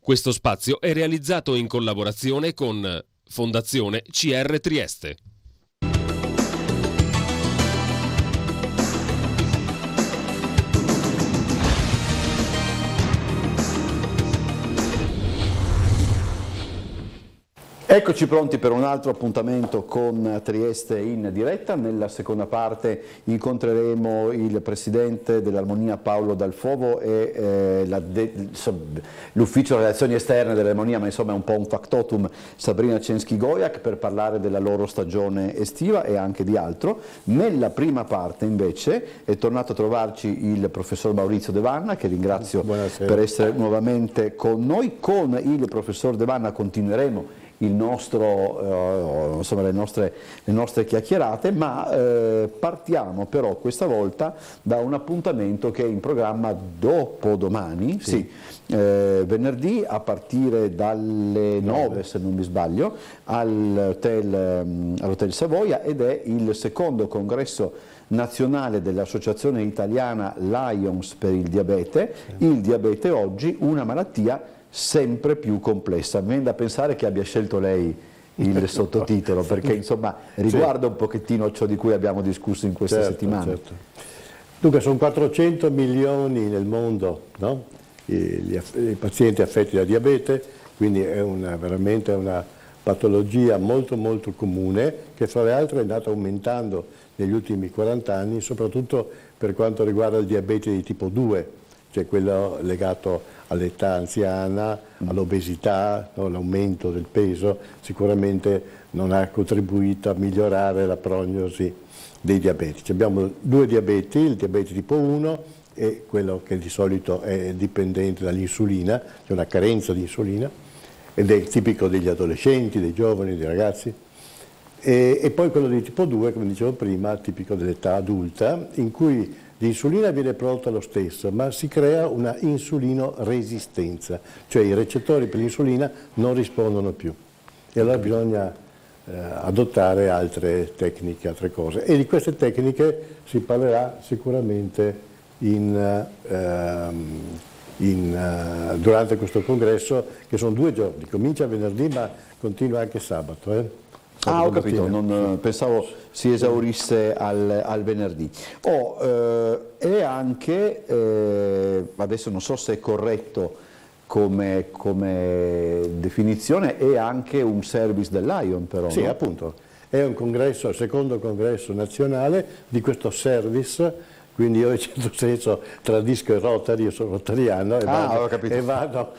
Questo spazio è realizzato in collaborazione con Fondazione CR Trieste. Eccoci pronti per un altro appuntamento con Trieste in diretta. Nella seconda parte incontreremo il presidente dell'Armonia Paolo Dal Fovo e l'ufficio relazioni esterne dell'Armonia, ma insomma è un po' un factotum, Sabrina Censchi-Goiak, per parlare della loro stagione estiva e anche di altro. Nella prima parte invece è tornato a trovarci il professor Maurizio De Vanna, che ringrazio per essere nuovamente con noi. Con il professor De Vanna continueremo il nostro, insomma, le nostre chiacchierate, ma partiamo però questa volta da un appuntamento che è in programma dopodomani, venerdì a partire dalle 9 se non mi sbaglio, all'Hotel Savoia, ed è il secondo congresso nazionale dell'Associazione Italiana Lions per il diabete. Il diabete oggi, una malattia sempre più complessa. Mi viene da pensare che abbia scelto lei il sottotitolo, perché insomma riguarda un pochettino ciò di cui abbiamo discusso in queste settimane. Certo. Dunque sono 400 milioni nel mondo, no? I pazienti affetti da diabete, quindi è veramente una patologia molto molto comune, che fra le altre è andata aumentando negli ultimi 40 anni, soprattutto per quanto riguarda il diabete di tipo 2, cioè quello legato all'età anziana, all'obesità, no? L'aumento del peso sicuramente non ha contribuito a migliorare la prognosi dei diabetici. Abbiamo due diabeti, il diabete tipo 1 e quello che di solito è dipendente dall'insulina, c'è una carenza di insulina, ed è tipico degli adolescenti, dei giovani, dei ragazzi, e poi quello di tipo 2, come dicevo prima, tipico dell'età adulta, in cui l'insulina viene prodotta lo stesso, ma si crea una insulinoresistenza, cioè i recettori per l'insulina non rispondono più. E allora bisogna adottare altre tecniche, altre cose. E di queste tecniche si parlerà sicuramente durante questo congresso, che sono 2 giorni, comincia venerdì ma continua anche sabato. Ho capito, pensavo si esaurisse al venerdì. E anche, adesso non so se è corretto come definizione, è anche un service dell'Ion però. Sì, no? appunto, è un congresso, il secondo congresso nazionale di questo service, quindi io in certo senso tradisco il Rotary, io sono rotariano e vado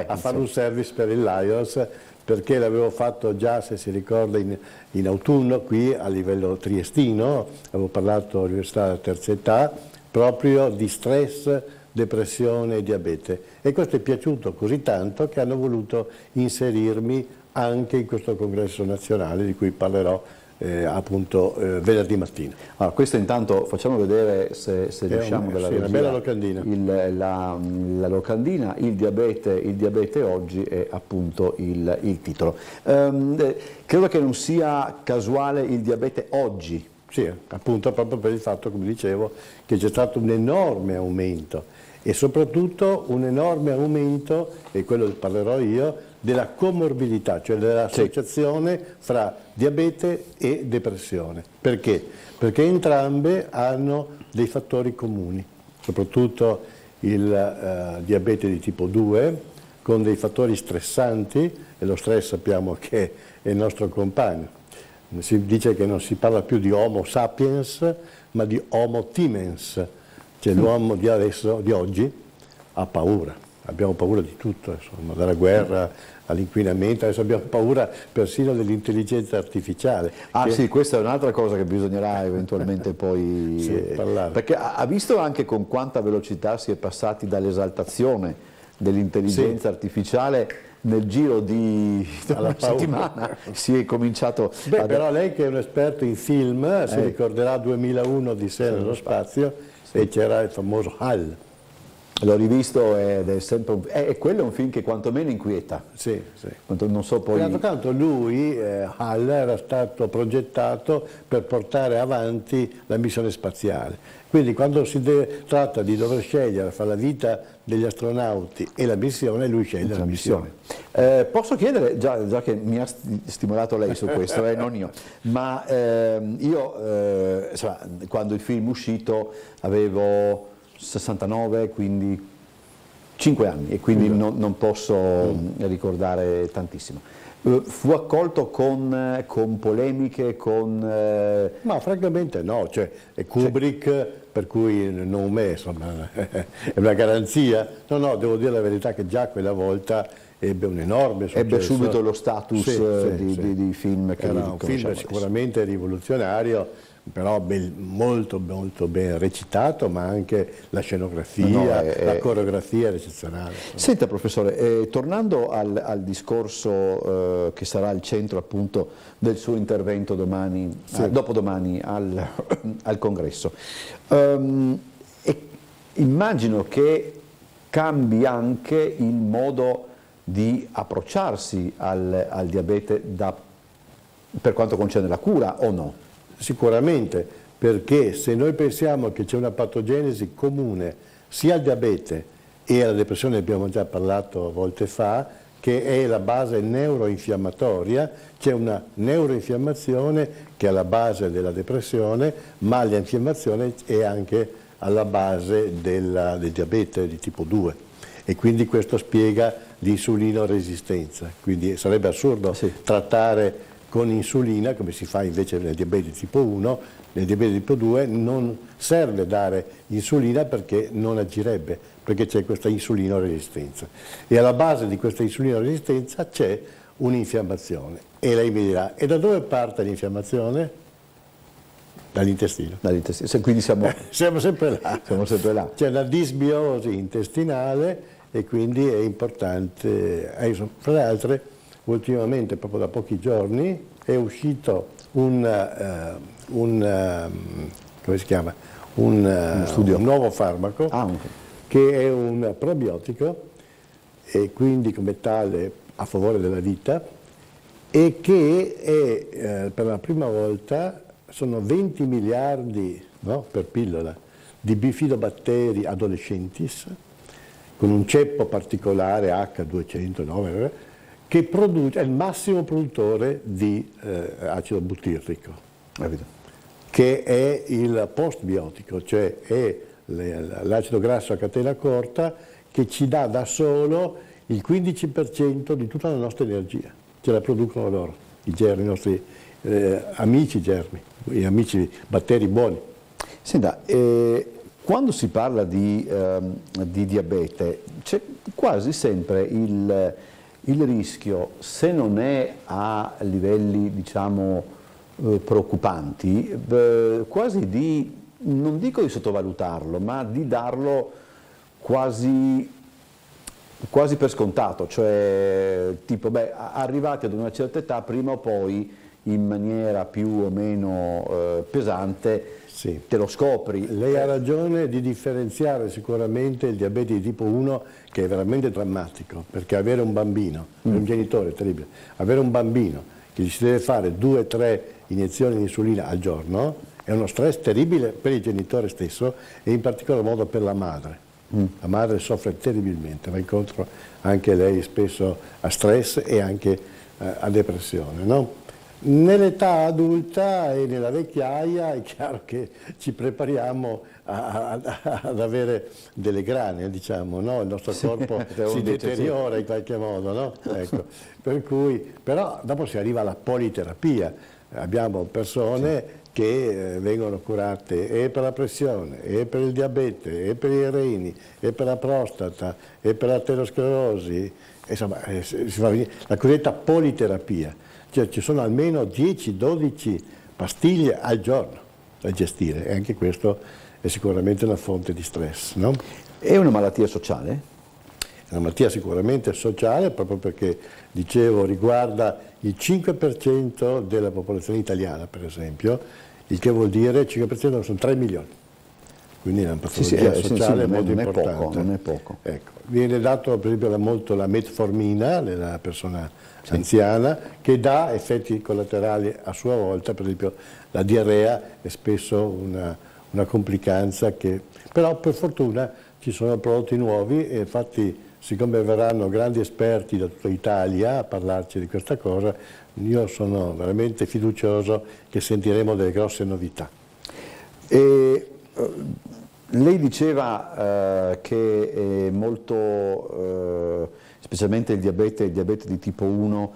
a fare un service per il Lions, perché l'avevo fatto già, se si ricorda, in autunno qui a livello triestino, avevo parlato all'Università della Terza Età, proprio di stress, depressione e diabete. E questo è piaciuto così tanto che hanno voluto inserirmi anche in questo congresso nazionale, di cui parlerò appunto venerdì mattina. Allora, questo intanto facciamo vedere se riusciamo dalla regia, una bella locandina. La locandina, il diabete oggi è appunto il titolo. Credo che non sia casuale il diabete oggi. Sì, appunto proprio per il fatto, come dicevo, che c'è stato un enorme aumento e soprattutto un enorme aumento, e quello parlerò io, della comorbidità, cioè dell'associazione fra diabete e depressione. Perché? Perché entrambe hanno dei fattori comuni, soprattutto il diabete di tipo 2, con dei fattori stressanti, e lo stress sappiamo che è il nostro compagno. Si dice che non si parla più di Homo sapiens, ma di Homo timens, cioè l'uomo di adesso, di oggi, ha paura. Abbiamo paura di tutto, insomma, dalla guerra all'inquinamento, adesso abbiamo paura persino dell'intelligenza artificiale. Sì, questa è un'altra cosa che bisognerà eventualmente poi parlare. Perché ha visto anche con quanta velocità si è passati dall'esaltazione dell'intelligenza artificiale nel giro di una settimana, si è cominciato però lei che è un esperto in film, si ricorderà 2001 di Odissea nello spazio, e c'era il famoso HAL. L'ho rivisto ed è sempre quello è un film che quantomeno inquieta. Sì, sì. Non so poi... D'altro canto lui, Hall, era stato progettato per portare avanti la missione spaziale. Quindi quando si tratta di dover scegliere fra la vita degli astronauti e la missione, lui sceglie la missione. Posso chiedere, già che mi ha stimolato lei su questo, non io, ma io insomma, quando il film è uscito avevo 69, quindi 5 anni e quindi non posso ricordare tantissimo. Fu accolto con polemiche, Ma francamente no, cioè è Kubrick, per cui il nome insomma, è una garanzia. No, devo dire la verità che già quella volta ebbe un enorme successo. Ebbe subito lo status di film che era un film sicuramente rivoluzionario, però molto ben recitato, ma anche la scenografia, la coreografia era eccezionale. Senta professore, tornando al discorso che sarà il centro appunto del suo intervento domani, dopodomani al congresso, immagino che cambi anche il modo di approcciarsi al diabete per quanto concerne la cura o no? Sicuramente, perché se noi pensiamo che c'è una patogenesi comune sia al diabete e alla depressione, abbiamo già parlato volte fa, che è la base neuroinfiammatoria, c'è una neuroinfiammazione che è alla base della depressione, ma l'infiammazione è anche alla base del diabete di tipo 2 e quindi questo spiega l'insulinoresistenza, quindi sarebbe assurdo trattare con insulina, come si fa invece nel diabete tipo 1, nel diabete tipo 2 non serve dare insulina perché non agirebbe, perché c'è questa insulinoresistenza. E alla base di questa insulinoresistenza c'è un'infiammazione. E lei mi dirà, e da dove parte l'infiammazione? Dall'intestino. Quindi siamo sempre là. Siamo sempre là. C'è una disbiosi intestinale e quindi è importante. Fra le altre, ultimamente, proprio da pochi giorni, è uscito un nuovo farmaco che è un probiotico e quindi come tale a favore della vita e che è per la prima volta sono 20 miliardi per pillola di bifidobatteri adolescentis con un ceppo particolare H209 che produce, è il massimo produttore di acido butirrico, che è il postbiotico, cioè è l'acido grasso a catena corta che ci dà da solo il 15% di tutta la nostra energia, ce la producono loro, i germi, i nostri amici germi, i amici batteri buoni. Senta, quando si parla di diabete c'è quasi sempre il rischio, se non è a livelli diciamo preoccupanti, quasi di, non dico di sottovalutarlo, ma di darlo quasi per scontato, cioè tipo arrivati ad una certa età prima o poi in maniera più o meno pesante te lo scopri. Lei ha ragione di differenziare sicuramente il diabete di tipo 1 che è veramente drammatico, perché avere un bambino, un genitore è terribile, avere un bambino che si deve fare 2-3 iniezioni di insulina al giorno è uno stress terribile per il genitore stesso e in particolar modo per la madre. La madre soffre terribilmente, va incontro anche lei spesso a stress e anche a depressione, no? Nell'età adulta e nella vecchiaia è chiaro che ci prepariamo ad avere delle grane, diciamo, no? Il nostro corpo si deteriora in qualche modo, no? Ecco. Per cui, però dopo si arriva alla politerapia, abbiamo persone che vengono curate e per la pressione, e per il diabete, e per i reni, e per la prostata, e per l'aterosclerosi, insomma si fa venire la cosiddetta politerapia. Cioè ci sono almeno 10-12 pastiglie al giorno da gestire e anche questo è sicuramente una fonte di stress, no? È una malattia sociale? È una malattia sicuramente sociale proprio perché, dicevo, riguarda il 5% della popolazione italiana, per esempio, il che vuol dire il 5% sono 3 milioni. quindi è una patologia sociale molto importante. Non è poco. Ecco. Viene dato per esempio molto la metformina nella persona anziana, che dà effetti collaterali a sua volta, per esempio la diarrea è spesso una complicanza però per fortuna ci sono prodotti nuovi e infatti siccome verranno grandi esperti da tutta Italia a parlarci di questa cosa, io sono veramente fiducioso che sentiremo delle grosse novità. Lei diceva che è molto, specialmente il diabete di tipo 1,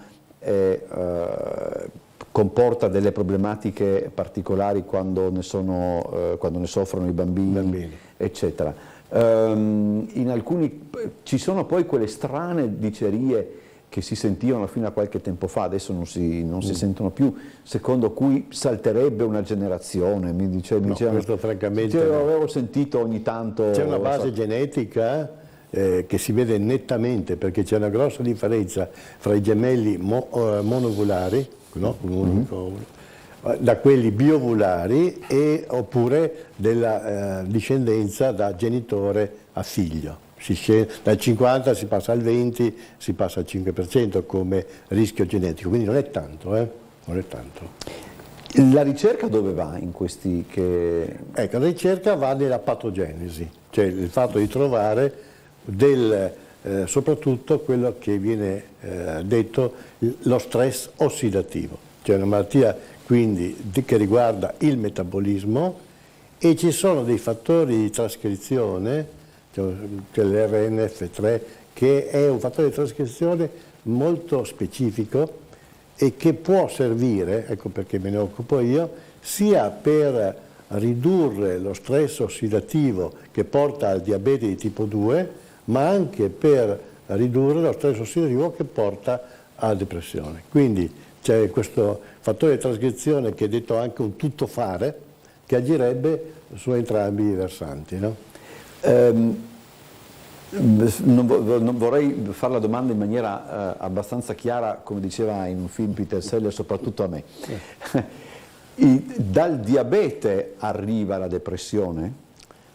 comporta delle problematiche particolari quando ne soffrono i bambini. Eccetera. Ci sono poi quelle strane dicerie che si sentivano fino a qualche tempo fa, adesso non si sentono più, secondo cui salterebbe una generazione. Mi dicevano, questo francamente avevo sentito ogni tanto. C'è una base genetica che si vede nettamente, perché c'è una grossa differenza fra i gemelli monovulari, no? Da quelli biovulari oppure della discendenza da genitore a figlio. Dal 50 si passa al 20, si passa al 5% come rischio genetico, quindi non è tanto, non è tanto. La ricerca dove va in questi Ecco, la ricerca va nella patogenesi, cioè il fatto di trovare soprattutto quello che viene detto lo stress ossidativo, cioè una malattia quindi che riguarda il metabolismo, e ci sono dei fattori di trascrizione, cioè l'RNF3, che è un fattore di trascrizione molto specifico e che può servire, ecco perché me ne occupo io, sia per ridurre lo stress ossidativo che porta al diabete di tipo 2, ma anche per ridurre lo stress ossidativo che porta alla depressione. Quindi c'è questo fattore di trascrizione che è detto anche un tuttofare, che agirebbe su entrambi i versanti, no? Non vorrei fare la domanda in maniera abbastanza chiara, come diceva in un film Peter Sellers, soprattutto a me. Dal diabete arriva la depressione?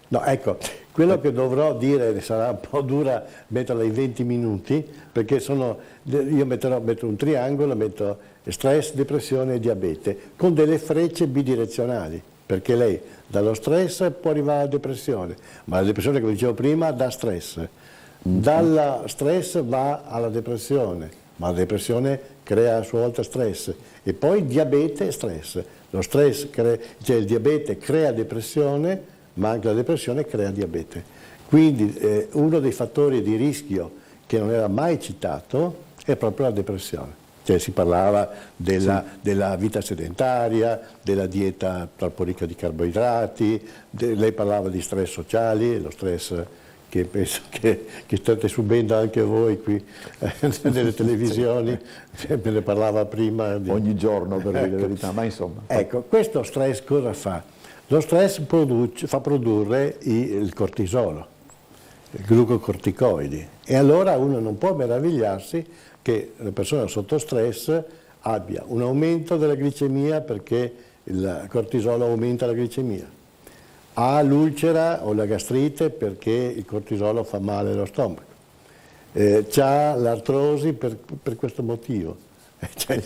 No, ecco, quello che dovrò dire sarà un po' dura metterla in 20 minuti, perché io metto un triangolo, metto stress, depressione e diabete, con delle frecce bidirezionali, perché lei dallo stress può arrivare alla depressione, ma la depressione, come dicevo prima, dà stress. Dalla stress va alla depressione, ma la depressione crea a sua volta stress, e poi diabete e stress. Lo stress cioè il diabete crea depressione, ma anche la depressione crea diabete. Quindi uno dei fattori di rischio che non era mai citato è proprio la depressione. Cioè si parlava della vita sedentaria, della dieta troppo ricca di carboidrati, lei parlava di stress sociali, lo stress che penso che state subendo anche voi qui nelle televisioni, me ne parlava prima. Ogni giorno, per dire la verità, ma insomma. Ecco, questo stress cosa fa? Lo stress fa produrre il cortisolo, i glucocorticoidi, e allora uno non può meravigliarsi che la persona sotto stress abbia un aumento della glicemia, perché il cortisolo aumenta la glicemia, ha l'ulcera o la gastrite perché il cortisolo fa male allo stomaco, ha l'artrosi per questo motivo, cioè,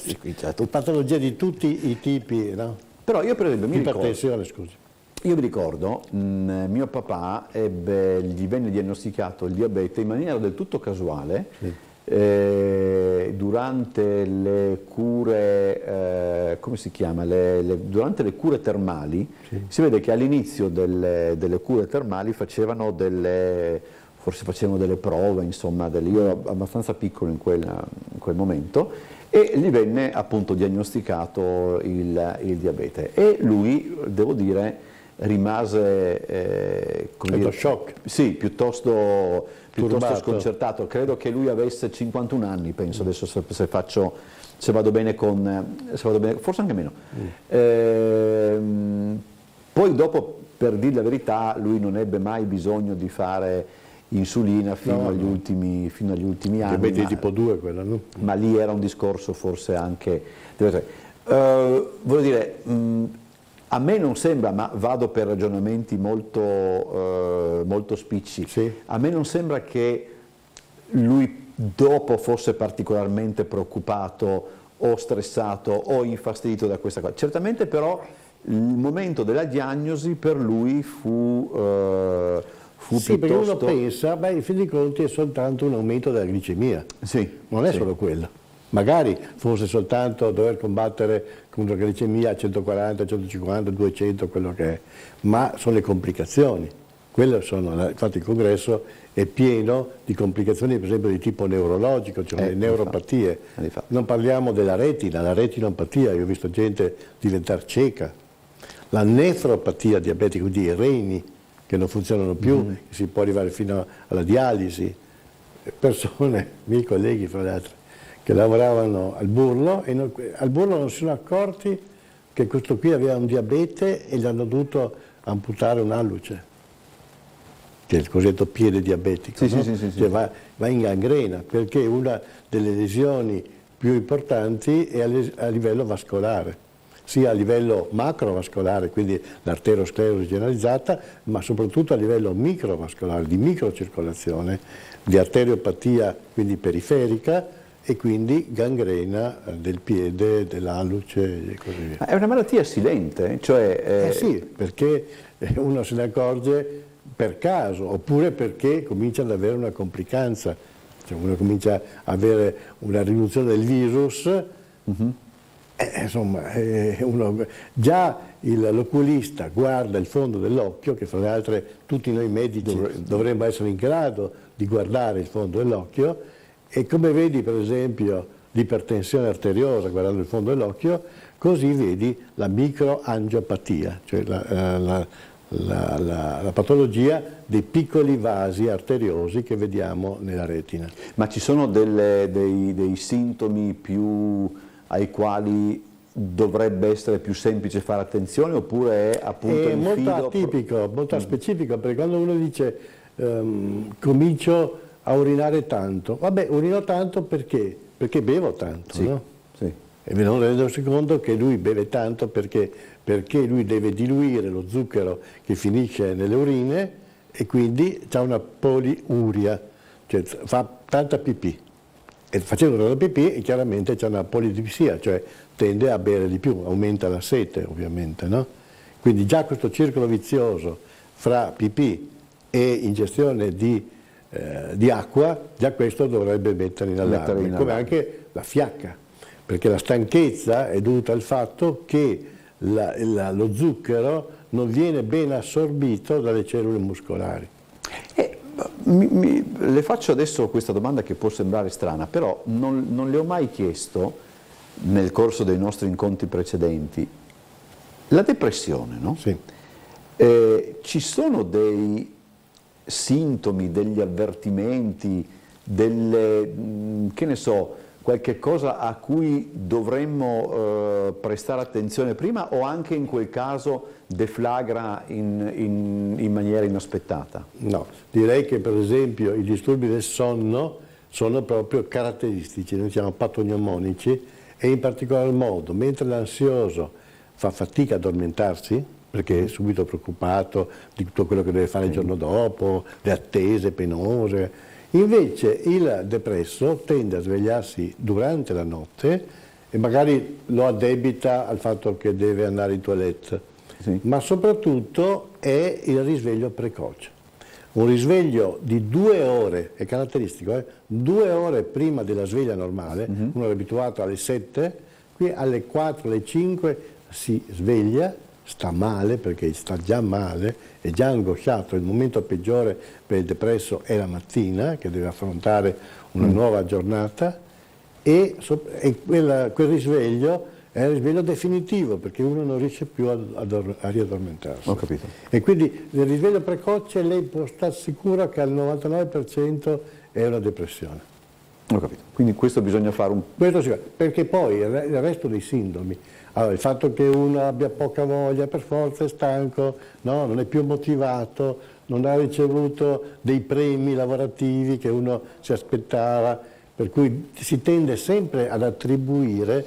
patologie di tutti i tipi, no? Però io per esempio ipertensione, scusi. Io mi ricordo, mio papà gli venne diagnosticato il diabete in maniera del tutto casuale, sì. Durante le cure, come si chiama? Durante le cure termali, sì. Si vede che all'inizio delle cure termali facevano forse facevano delle prove, insomma, io ero abbastanza piccolo in quel momento, e gli venne appunto diagnosticato il diabete, e lui, devo dire, rimase shock. Sì, piuttosto sconcertato. Credo che lui avesse 51 anni, penso, adesso se vado bene forse anche meno. Poi dopo, per dire la verità, lui non ebbe mai bisogno di fare insulina fino agli ultimi anni. Diabete tipo 2 quella, no? Ma lì era un discorso forse anche. Voglio dire, A me non sembra, ma vado per ragionamenti molto spicci, sì. A me non sembra che lui dopo fosse particolarmente preoccupato o stressato o infastidito da questa cosa. Certamente però il momento della diagnosi per lui fu sì, piuttosto... perché uno pensa, beh, in fin dei conti è soltanto un aumento della glicemia, Sì, non è sì. solo quello. Magari fosse soltanto dover combattere con una glicemia a 140, 150, 200, quello che è, ma sono le complicazioni. Quelle sono, infatti il congresso è pieno di complicazioni, per esempio di tipo neurologico, cioè le neuropatie. Non parliamo della retina, la retinopatia, io ho visto gente diventare cieca. La nefropatia diabetica, quindi i reni che non funzionano più, che si può arrivare fino alla dialisi. Persone, miei colleghi fra l'altro, che lavoravano al Burlo e al Burlo non si sono accorti che questo qui aveva un diabete e gli hanno dovuto amputare un alluce, che è il cosiddetto piede diabetico, Sì, no? sì. Cioè va in gangrena, perché una delle lesioni più importanti è a livello vascolare, sia a livello macrovascolare, quindi l'arteriosclerosi generalizzata, ma soprattutto a livello microvascolare, di microcircolazione, di arteriopatia, quindi periferica, e quindi gangrena del piede, dell'alluce e così via. È una malattia silente, cioè... Sì, perché uno se ne accorge per caso, oppure perché comincia ad avere una complicanza, cioè uno comincia a avere una riduzione del virus, insomma, già l'oculista guarda il fondo dell'occhio, che fra le altre tutti noi medici dovremmo essere in grado di guardare il fondo dell'occhio, e come vedi per esempio l'ipertensione arteriosa guardando il fondo dell'occhio, così vedi la microangiopatia, cioè la patologia dei piccoli vasi arteriosi che vediamo nella retina. Ma ci sono dei sintomi ai quali dovrebbe essere più semplice fare attenzione, oppure è appunto è molto atipico, molto specifico, perché quando uno dice comincio a urinare tanto, vabbè, urino tanto perché bevo tanto, sì, no? Sì. E mi non rendo conto che lui beve tanto perché lui deve diluire lo zucchero che finisce nelle urine e quindi ha una poliuria, cioè fa tanta pipì. E facendo tanta pipì chiaramente c'è una polidipsia, cioè tende a bere di più, aumenta la sete ovviamente, no? Quindi già questo circolo vizioso fra pipì e ingestione di acqua, già questo dovrebbe mettere in allarme, come anche la fiacca, perché la stanchezza è dovuta al fatto che lo zucchero non viene ben assorbito dalle cellule muscolari. Le faccio adesso questa domanda che può sembrare strana, però non le ho mai chiesto nel corso dei nostri incontri precedenti. La depressione, no? Sì. Ci sono dei sintomi, degli avvertimenti, che ne so, qualche cosa a cui dovremmo prestare attenzione prima, o anche in quel caso deflagra in maniera inaspettata? No, direi che per esempio i disturbi del sonno sono proprio caratteristici, noi siamo patognomonici, e in particolar modo mentre l'ansioso fa fatica ad addormentarsi, perché è subito preoccupato di tutto quello che deve fare il giorno dopo, le attese penose. Invece il depresso tende a svegliarsi durante la notte e magari lo addebita al fatto che deve andare in toilette, sì. Ma soprattutto è il risveglio precoce. Un risveglio di 2 ore, è caratteristico, 2 ore prima della sveglia normale, uno è abituato alle 7, qui alle 4, alle 5 si sveglia, sta male perché sta già male, è già angosciato, il momento peggiore per il depresso è la mattina che deve affrontare una nuova giornata e quel risveglio è il risveglio definitivo perché uno non riesce più a riaddormentarsi. Ho capito. E quindi nel risveglio precoce lei può stare sicura che al 99% è una depressione. Ho capito. Quindi questo bisogna fare un... Questo sì, perché poi il resto dei sintomi, allora, il fatto che uno abbia poca voglia, per forza è stanco, no? Non è più motivato, non ha ricevuto dei premi lavorativi che uno si aspettava, per cui si tende sempre ad attribuire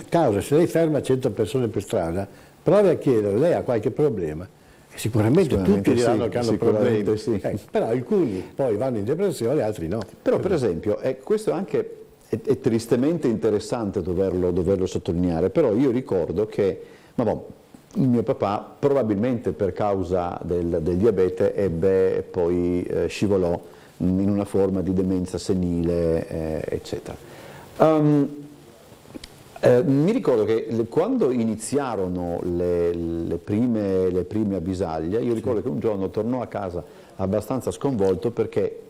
cause. Se lei ferma 100 persone per strada, provi a chiedere, lei ha qualche problema? Sicuramente tutti diranno che hanno problemi, sì. Però alcuni poi vanno in depressione, altri no. Però per esempio, questo anche è tristemente interessante doverlo sottolineare, però io ricordo che mio papà probabilmente per causa del diabete scivolò in una forma di demenza senile, eccetera. Mi ricordo che quando iniziarono le prime avvisaglie, io ricordo che un giorno tornò a casa abbastanza sconvolto perché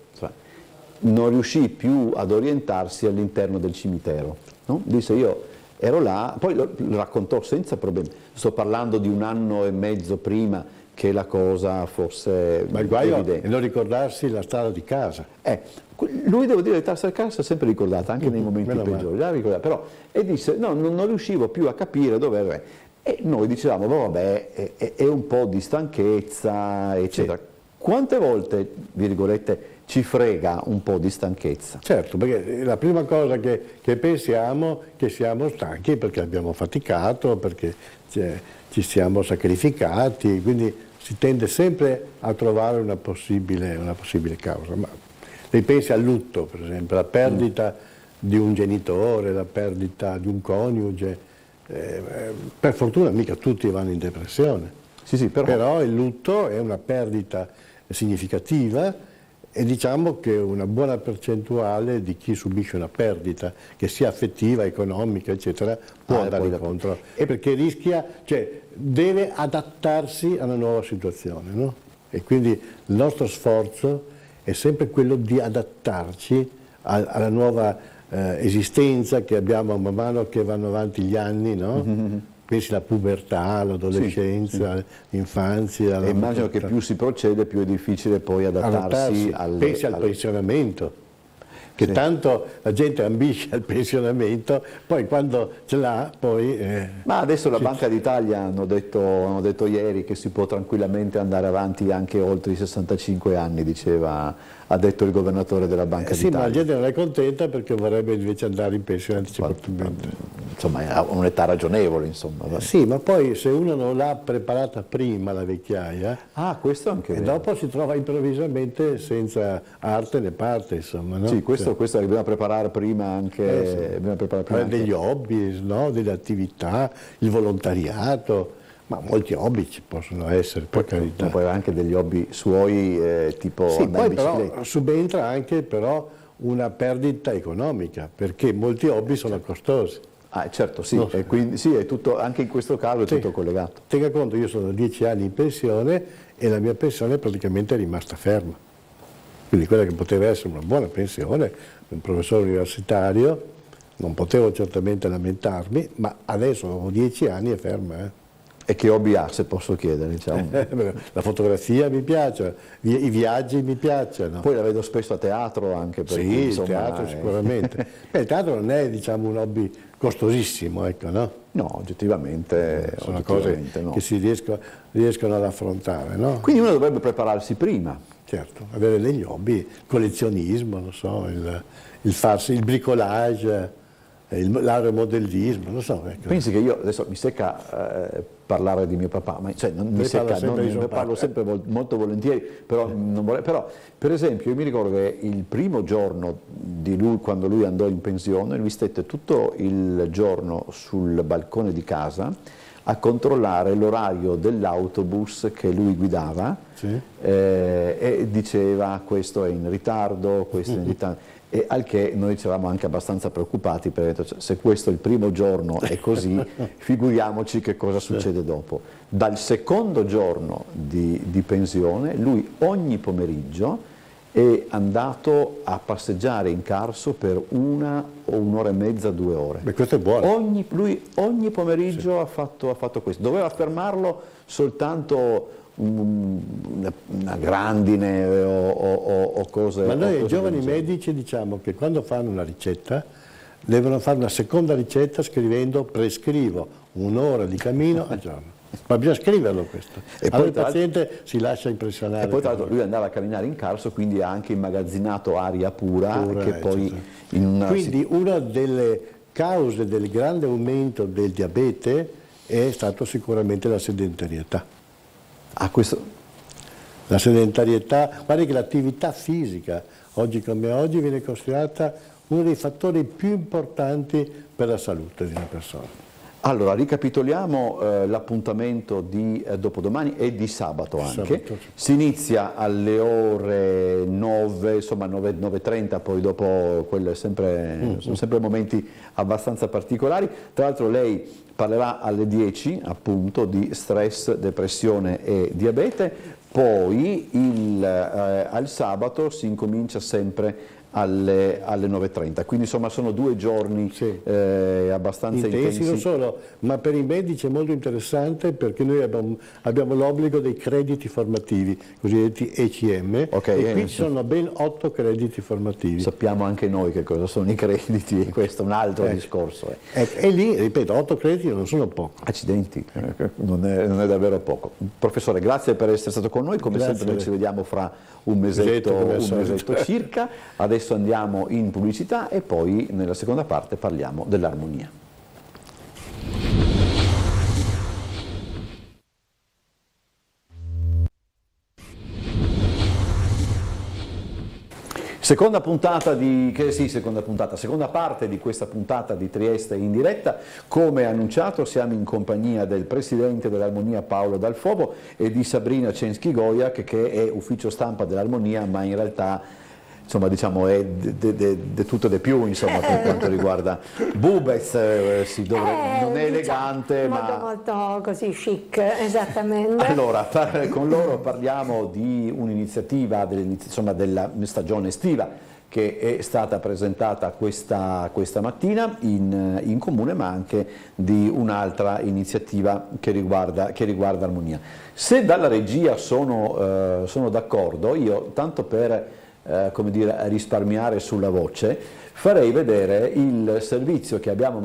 non riuscì più ad orientarsi all'interno del cimitero, no? Disse io ero là, poi lo raccontò senza problemi, sto parlando di 1 anno e mezzo prima che la cosa fosse ma il guaio evidente. è non ricordarsi la strada di casa. Lui, devo dire, la strada di casa si è sempre ricordata, anche nei momenti peggiori, però, e disse, no, non riuscivo più a capire dove era. E noi dicevamo, vabbè, è un po' di stanchezza, eccetera. Sì. Quante volte, virgolette, ci frega un po' di stanchezza? Certo, perché la prima cosa che pensiamo è che siamo stanchi perché abbiamo faticato, perché ci siamo sacrificati, quindi si tende sempre a trovare una possibile causa. Ma lei pensi al lutto, per esempio, la perdita di un genitore, la perdita di un coniuge, per fortuna mica tutti vanno in depressione, sì, però il lutto è una perdita significativa e diciamo che una buona percentuale di chi subisce una perdita, che sia affettiva, economica, eccetera, può andare incontro, perché rischia, deve adattarsi a una nuova situazione, no? E quindi il nostro sforzo è sempre quello di adattarci alla nuova esistenza che abbiamo man mano che vanno avanti gli anni, no? Pensi alla pubertà, l'adolescenza, l'infanzia. E immagino che più si procede più è difficile poi adattarsi pensi al pensionamento, che tanto la gente ambisce al pensionamento, poi quando ce l'ha poi... Ma adesso la Banca d'Italia hanno detto ieri che si può tranquillamente andare avanti anche oltre i 65 anni, ha detto il governatore della Banca d'Italia. Sì, ma la gente non è contenta perché vorrebbe invece andare in pensione anticipatamente. Insomma, è un'età ragionevole, insomma. Sì, ma poi se uno non l'ha preparata prima la vecchiaia, questo anche e dopo si trova improvvisamente senza arte né parte, insomma. No? Sì, questo bisogna preparare prima anche... degli hobby, no? Delle attività, il volontariato, ma molti hobby ci possono essere, per carità. Poi anche degli hobby suoi, tipo andare in bicicletta. Però subentra anche però una perdita economica, perché molti hobby sono costosi. Certo, sì, e quindi, sì, è tutto, anche in questo caso è tutto collegato. Tenga conto, io sono 10 anni in pensione e la mia pensione praticamente è rimasta ferma. Quindi quella che poteva essere una buona pensione, un professore universitario, non potevo certamente lamentarmi, ma adesso ho 10 anni e ferma. E che hobby ha, se posso chiedere? Diciamo? La fotografia mi piace, i viaggi mi piacciono. Poi la vedo spesso a teatro anche. Perché, sì, insomma, il teatro sicuramente. Il teatro non è, diciamo, un hobby costosissimo, ecco, no? No, oggettivamente sono cose che si riescono ad affrontare, no? Quindi uno dovrebbe prepararsi prima. Certo, avere degli hobby, collezionismo, non so, il bricolage, l'aeromodellismo, non so. Ecco. Pensi che io adesso mi secca parlare di mio papà, ma non mi secca, ne parlo sempre molto volentieri, però non vorrei. Però, per esempio, io mi ricordo che il primo giorno di lui, quando lui andò in pensione, lui stette tutto il giorno sul balcone di casa a controllare l'orario dell'autobus che lui guidava, sì. E diceva questo è in ritardo, questo è in ritardo. E al che noi ci eravamo anche abbastanza preoccupati perché se questo è il primo giorno è così, figuriamoci che cosa succede dopo. Dal secondo giorno di pensione lui ogni pomeriggio è andato a passeggiare in Carso per 1 o 1 ora e mezza, 2 ore. Beh, questo è buono. Lui ogni pomeriggio sì. ha fatto questo. Doveva fermarlo soltanto una grandine o cose. Ma noi giovani medici diciamo che quando fanno una ricetta devono fare una seconda ricetta scrivendo prescrivo 1 ora di cammino al giorno. Ma bisogna scriverlo questo. E allora il paziente si lascia impressionare. E poi tra l'altro lui andava a camminare in Carso, quindi ha anche immagazzinato aria pura che poi in una... Quindi una delle cause del grande aumento del diabete è stato sicuramente la sedentarietà. La sedentarietà, guardi che l'attività fisica, oggi come oggi, viene considerata uno dei fattori più importanti per la salute di una persona. Allora, ricapitoliamo l'appuntamento di dopodomani e di sabato anche. Si inizia alle ore 9, insomma 9:30, poi dopo sono sempre momenti abbastanza particolari. Tra l'altro lei parlerà alle 10 appunto di stress, depressione e diabete, poi al sabato si incomincia sempre alle 9:30, quindi insomma sono 2 giorni abbastanza intensi. Non solo, ma per i medici è molto interessante perché noi abbiamo l'obbligo dei crediti formativi, cosiddetti ECM, e qui ci sono ben 8 crediti formativi. Sappiamo anche noi che cosa sono i crediti, e questo è un altro discorso. E lì, ripeto, 8 crediti non sono poco. Accidenti, non è davvero poco. Professore, grazie per essere stato con noi, come sempre noi ci vediamo fra un mesetto circa. Adesso andiamo in pubblicità e poi nella seconda parte parliamo dell'armonia. Seconda parte di questa puntata di Trieste in diretta. Come annunciato siamo in compagnia del presidente dell'Armonia Paolo Dal Fovo e di Sabrina Censki-Goiak, che è ufficio stampa dell'Armonia, ma in realtà insomma diciamo è di tutto e di più, insomma, per quanto riguarda Bubez, non è elegante, molto così chic, esattamente. Allora, con loro parliamo di un'iniziativa della stagione estiva che è stata presentata questa mattina in comune, ma anche di un'altra iniziativa che riguarda Armonia. Se dalla regia sono d'accordo, io tanto per risparmiare sulla voce, farei vedere il servizio che abbiamo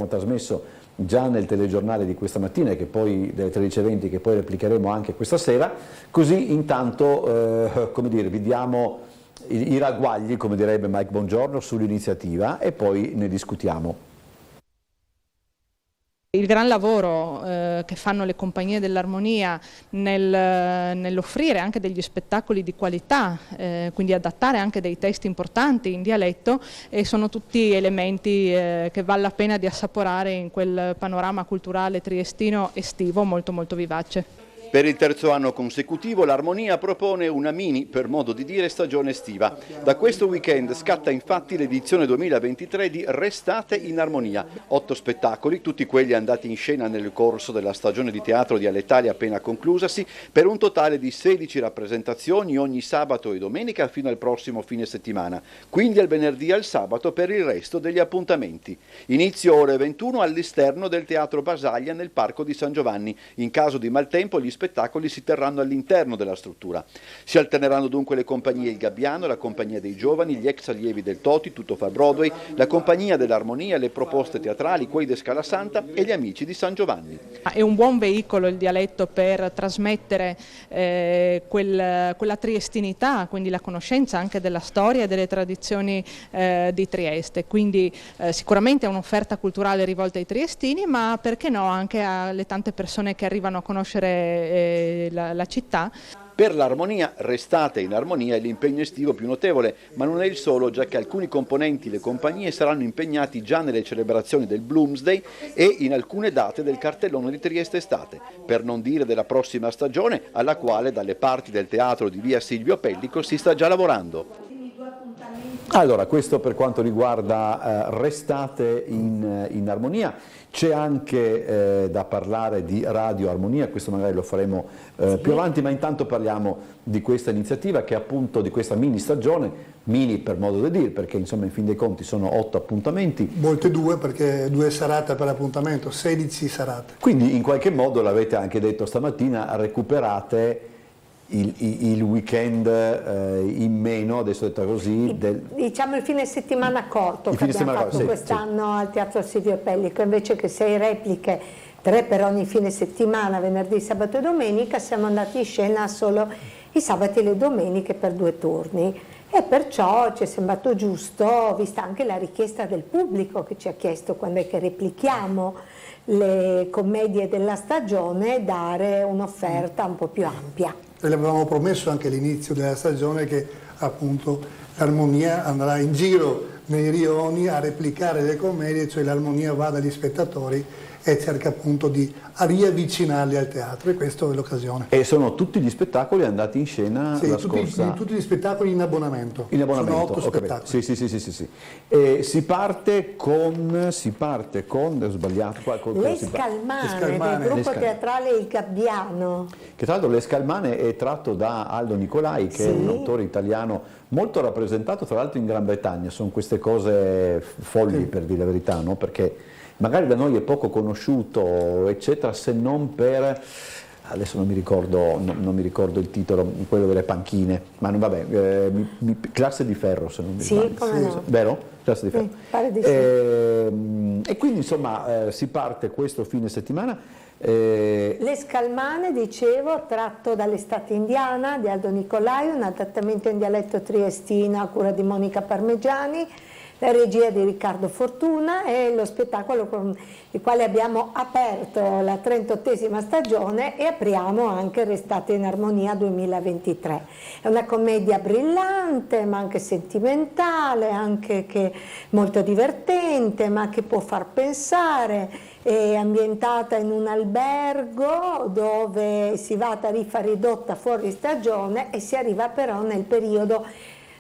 trasmesso già nel telegiornale di questa mattina e che poi delle 13:20, che poi replicheremo anche questa sera, così intanto vi diamo i ragguagli, come direbbe Mike Bongiorno, sull'iniziativa e poi ne discutiamo. Il gran lavoro che fanno le compagnie dell'Armonia nell'offrire anche degli spettacoli di qualità, quindi adattare anche dei testi importanti in dialetto, e sono tutti elementi che vale la pena di assaporare in quel panorama culturale triestino estivo molto molto vivace. Per il terzo anno consecutivo l'Armonia propone una mini, per modo di dire, stagione estiva. Da questo weekend scatta infatti l'edizione 2023 di Restate in Armonia. 8 spettacoli, tutti quelli andati in scena nel corso della stagione di teatro dialettale appena conclusasi, per un totale di 16 rappresentazioni ogni sabato e domenica fino al prossimo fine settimana, quindi al venerdì e al sabato per il resto degli appuntamenti. Inizio ore 21 all'esterno del Teatro Basaglia nel Parco di San Giovanni. In caso di maltempo gli spettacoli si terranno all'interno della struttura. Si alterneranno dunque le compagnie Il Gabbiano, la compagnia dei giovani, gli ex allievi del Toti, Tutto fa Broadway, la compagnia dell'Armonia, le proposte teatrali, quei de Scala Santa e gli amici di San Giovanni. È un buon veicolo il dialetto per trasmettere quella triestinità, quindi la conoscenza anche della storia e delle tradizioni di Trieste, quindi sicuramente è un'offerta culturale rivolta ai triestini, ma perché no anche alle tante persone che arrivano a conoscere la città. Per l'Armonia, Restate in Armonia è l'impegno estivo più notevole, ma non è il solo, già che alcuni componenti le compagnie saranno impegnati già nelle celebrazioni del Bloomsday e in alcune date del cartellone di Trieste Estate, per non dire della prossima stagione, alla quale dalle parti del teatro di via Silvio Pellico si sta già lavorando. Allora, questo per quanto riguarda Restate in Armonia. C'è anche da parlare di Radio Armonia, questo magari lo faremo più avanti, ma intanto parliamo di questa iniziativa che è appunto di questa mini stagione, mini per modo di dire, perché insomma in fin dei conti sono 8 appuntamenti. Molte 2 perché 2 serate per appuntamento, 16 serate. Quindi in qualche modo, l'avete anche detto stamattina, recuperate il weekend in meno, adesso detto così, diciamo il fine settimana corto che abbiamo fatto quest'anno al Teatro Silvio Pellico, invece che 6 repliche, 3 per ogni fine settimana, venerdì, sabato e domenica, siamo andati in scena solo i sabati e le domeniche per 2 turni. e perciò ci è sembrato giusto, vista anche la richiesta del pubblico che ci ha chiesto quando è che replichiamo le commedie della stagione, dare un'offerta un po' più ampia. E le avevamo promesso anche all'inizio della stagione che appunto l'Armonia andrà in giro nei rioni a replicare le commedie, cioè l'Armonia va dagli spettatori e cerca appunto di riavvicinarli al teatro, e questa è l'occasione. E sono tutti gli spettacoli andati in scena la scorsa? Tutti gli spettacoli in abbonamento. In abbonamento, sono 8 spettacoli. Sì. E si parte con, ho sbagliato qua, Le Scalmane, del gruppo teatrale Il Gabbiano. Che tra l'altro Le Scalmane è tratto da Aldo Nicolai, che è un autore italiano molto rappresentato tra l'altro in Gran Bretagna. Sono queste cose folli, per dire la verità, no? Perché magari da noi è poco conosciuto, eccetera, se non per, adesso non mi ricordo il titolo, quello delle panchine, ma non, vabbè, Classe di Ferro, se non mi sbaglio. Sì, come no. Vero? Classe di Ferro. Pare di sì. E quindi insomma si parte questo fine settimana. Le Scalmane, dicevo, tratto dall'Estate indiana di Aldo Nicolai, un adattamento in dialetto triestino a cura di Monica Parmigiani, la regia di Riccardo Fortuna, e lo spettacolo con il quale abbiamo aperto la 38esima stagione e apriamo anche Restate in Armonia 2023. È una commedia brillante, ma anche sentimentale, anche che molto divertente, ma che può far pensare. È ambientata in un albergo dove si va a tariffa ridotta fuori stagione e si arriva però nel periodo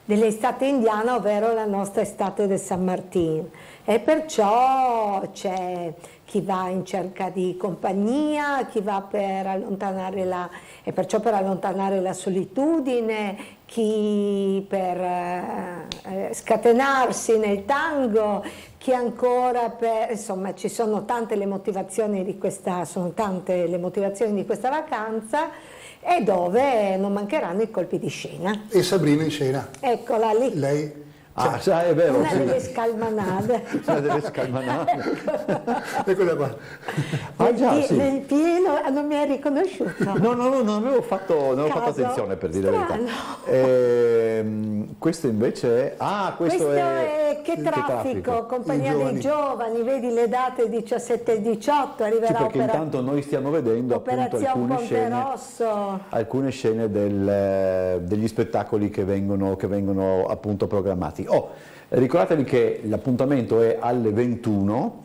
dell'estate indiana, ovvero la nostra estate del San Martino, e perciò c'è chi va in cerca di compagnia, chi va per allontanare la solitudine, chi per scatenarsi nel tango, chi ancora per, insomma ci sono tante le motivazioni di questa vacanza, e dove non mancheranno i colpi di scena. E Sabrina in scena. Eccola lì. Lei. È vero. Una delle Scalmanate. Una delle Scalmanate. Eccola qua. Nel pieno, non mi hai riconosciuto? No, non avevo fatto attenzione, per dire la verità. Questo invece è... questo è Che traffico, Compagnia dei Giovani, vedi le date 17 e 18, arriverà perché intanto noi stiamo vedendo appunto alcune scene degli spettacoli che vengono appunto programmati. Ricordatevi che l'appuntamento è alle 21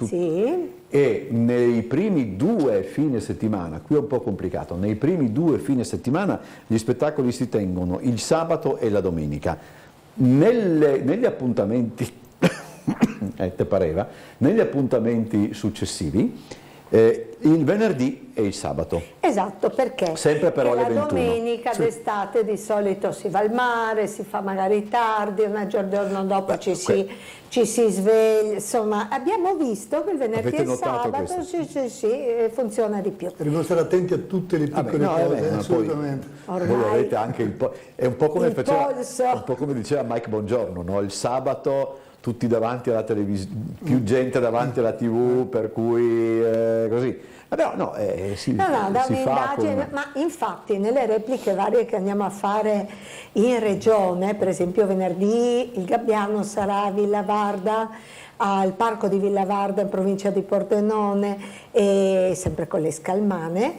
e nei primi 2 fine settimana, qui è un po' complicato, nei primi 2 fine settimana gli spettacoli si tengono il sabato e la domenica. Negli appuntamenti negli appuntamenti successivi il venerdì e il sabato. Esatto, perché? Sempre però alle 21. La domenica d'estate di solito si va al mare, si fa magari tardi, un giorno dopo ci si sveglia, insomma abbiamo visto che il venerdì e il sabato funziona di più. Dobbiamo stare attenti a tutte le piccole cose, assolutamente. Voi avete anche è un po' come diceva Mike Bongiorno, no? Il sabato tutti davanti alla televisione, più gente davanti alla TV, per cui così. Però si fa ma infatti nelle repliche varie che andiamo a fare in regione, per esempio venerdì il Gabbiano sarà a Villa Varda, al Parco di Villa Varda in provincia di Pordenone, e sempre con le Scalmane,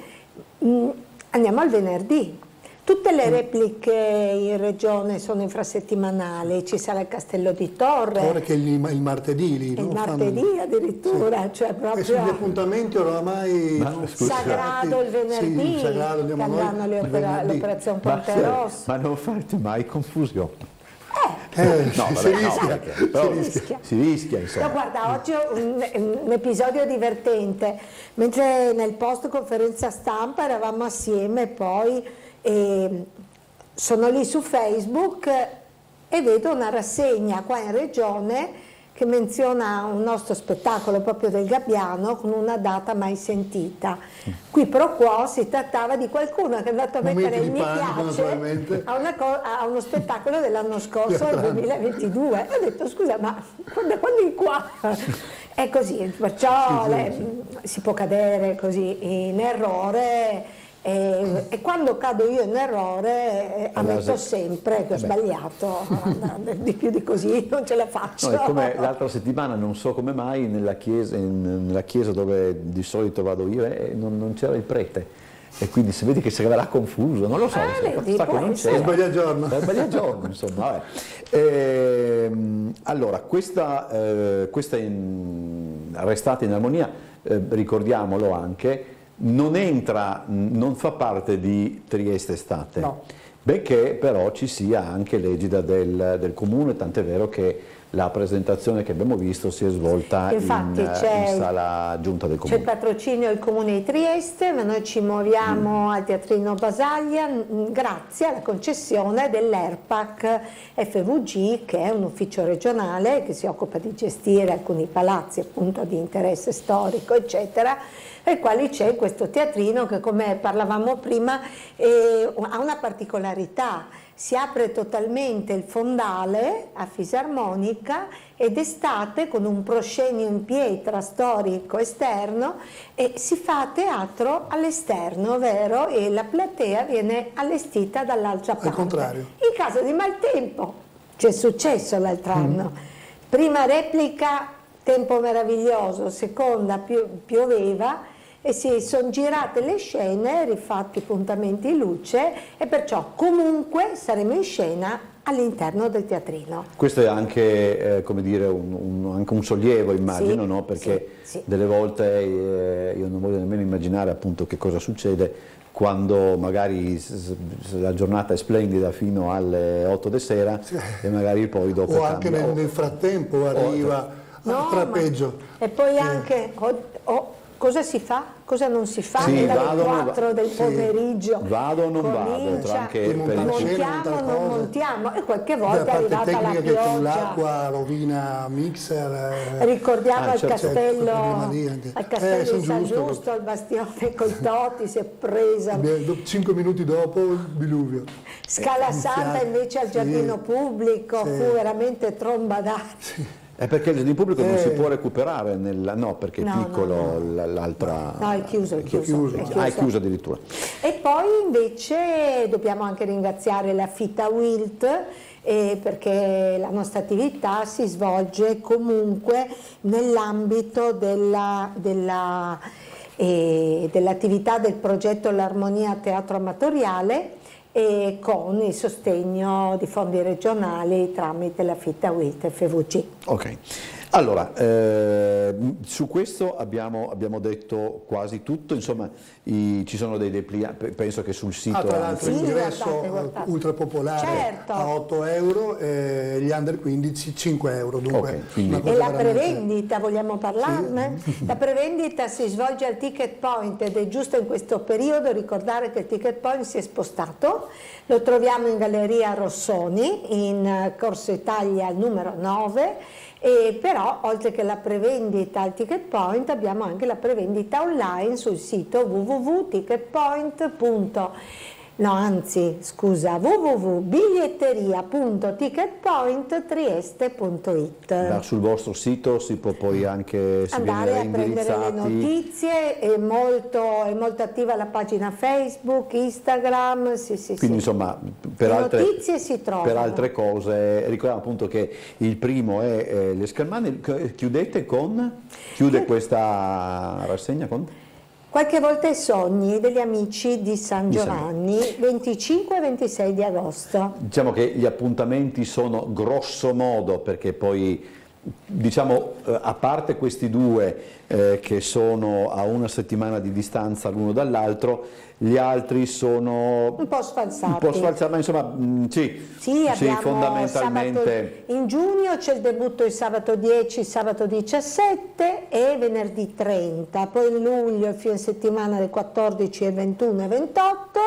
andiamo al venerdì. Tutte le repliche in regione sono infrasettimanali, ci sarà il Castello di Torre. Che è il martedì lì, no? Il martedì addirittura, cioè proprio... E sugli appuntamenti oramai... Sagrado il venerdì, sagrado, che andranno l'operazione Ponte Rosso. Ma non fate mai confusione. Si rischia insomma. No, guarda, oggi è un episodio divertente, mentre nel post conferenza stampa eravamo assieme, poi sono lì su Facebook e vedo una rassegna qua in regione che menziona un nostro spettacolo proprio del Gabbiano con una data mai sentita. Qui pro quo si trattava di qualcuno che è andato a mettere il mi piace a uno spettacolo dell'anno scorso, del 2022. E ho detto scusa, ma quando è qua? È così, perciò si può cadere così in errore E quando cado io in errore ammetto sempre che ho sbagliato, di più di così non ce la faccio. No, è come l'altra settimana, non so come mai, nella chiesa dove di solito vado io non c'era il prete. E quindi si vede che si era confuso, non lo so, vedi, non c'era. Sbaglia giorno. Sbaglia giorno, insomma. Vabbè. Allora, questa Restate in Armonia, ricordiamolo anche, non fa parte di Trieste Estate, no. Benché però ci sia anche l'egida del comune, tant'è vero che la presentazione che abbiamo visto si è svolta in sala giunta del comune. C'è il patrocinio del comune di Trieste, ma noi ci muoviamo al Teatrino Basaglia grazie alla concessione dell'ERPAC FVG, che è un ufficio regionale che si occupa di gestire alcuni palazzi appunto di interesse storico eccetera, ai quali c'è questo teatrino che, come parlavamo prima, ha una particolarità. Si apre totalmente il fondale a fisarmonica ed d'estate, con un proscenio in pietra storico esterno, e si fa teatro all'esterno, vero? E la platea viene allestita dall'altra parte. Al contrario. In caso di maltempo, c'è successo l'altro anno. Prima replica, tempo meraviglioso, seconda pioveva, e si sono girate le scene, rifatti puntamenti in luce, e perciò comunque saremo in scena all'interno del teatrino. Questo è anche, come dire, anche un sollievo, immagino, sì, no? Perché sì. delle volte io non voglio nemmeno immaginare appunto che cosa succede quando magari la giornata è splendida fino alle 8 di sera, sì, e magari poi dopo o anche nel frattempo arriva al trappeggio. E poi anche cosa si fa? Cosa non si fa? Sì, dalle 4 del pomeriggio vado o non vado, anche montiamo o non montiamo, e qualche volta è arrivata la che pioggia, con l'acqua rovina mixer. Ricordiamo al certo, castello di San Giusto, al bastione coi Toti si è presa 5 minuti dopo il diluvio. Scala Santa invece al giardino pubblico fu veramente tromba d'aria. È perché il giardino pubblico non si può recuperare, perché è piccolo, l'altra... No, è chiuso. È chiuso addirittura. E poi invece dobbiamo anche ringraziare la Fita Wilt, perché la nostra attività si svolge comunque nell'ambito dell'attività del progetto L'Armonia Teatro Amatoriale, e con il sostegno di fondi regionali tramite la Fita Wilt FVG. Ok, allora su questo abbiamo detto quasi tutto, insomma ci sono dei penso che sul sito tra l'altro l'ingresso ultra popolare, certo, a 8 euro, gli under 15 5 euro, dunque e la prevendita, vogliamo parlarne? Sì. La prevendita si svolge al Ticket Point ed è giusto in questo periodo ricordare che il Ticket Point si è spostato, lo troviamo in Galleria Rossoni in Corso Italia numero 9. E però oltre che la prevendita al Ticket Point abbiamo anche la prevendita online sul sito www.biglietteria.ticketpoint.trieste.it. Sul vostro sito si può poi anche andare a prendere le notizie, è molto attiva la pagina Facebook, Instagram, quindi insomma per notizie si trovano. Per altre cose ricordiamo appunto che il primo è le Scalmane. Chiude questa rassegna con? Qualche volta i sogni degli amici di San Giovanni, 25 e 26 di agosto. Diciamo che gli appuntamenti sono grosso modo, perché poi diciamo a parte questi due che sono a una settimana di distanza l'uno dall'altro, gli altri sono un po' sfalsati, ma insomma sì, sabato, fondamentalmente. in giugno c'è il debutto il sabato 10, sabato 17 e venerdì 30, poi in luglio il fine settimana del 14 e 21 e 28,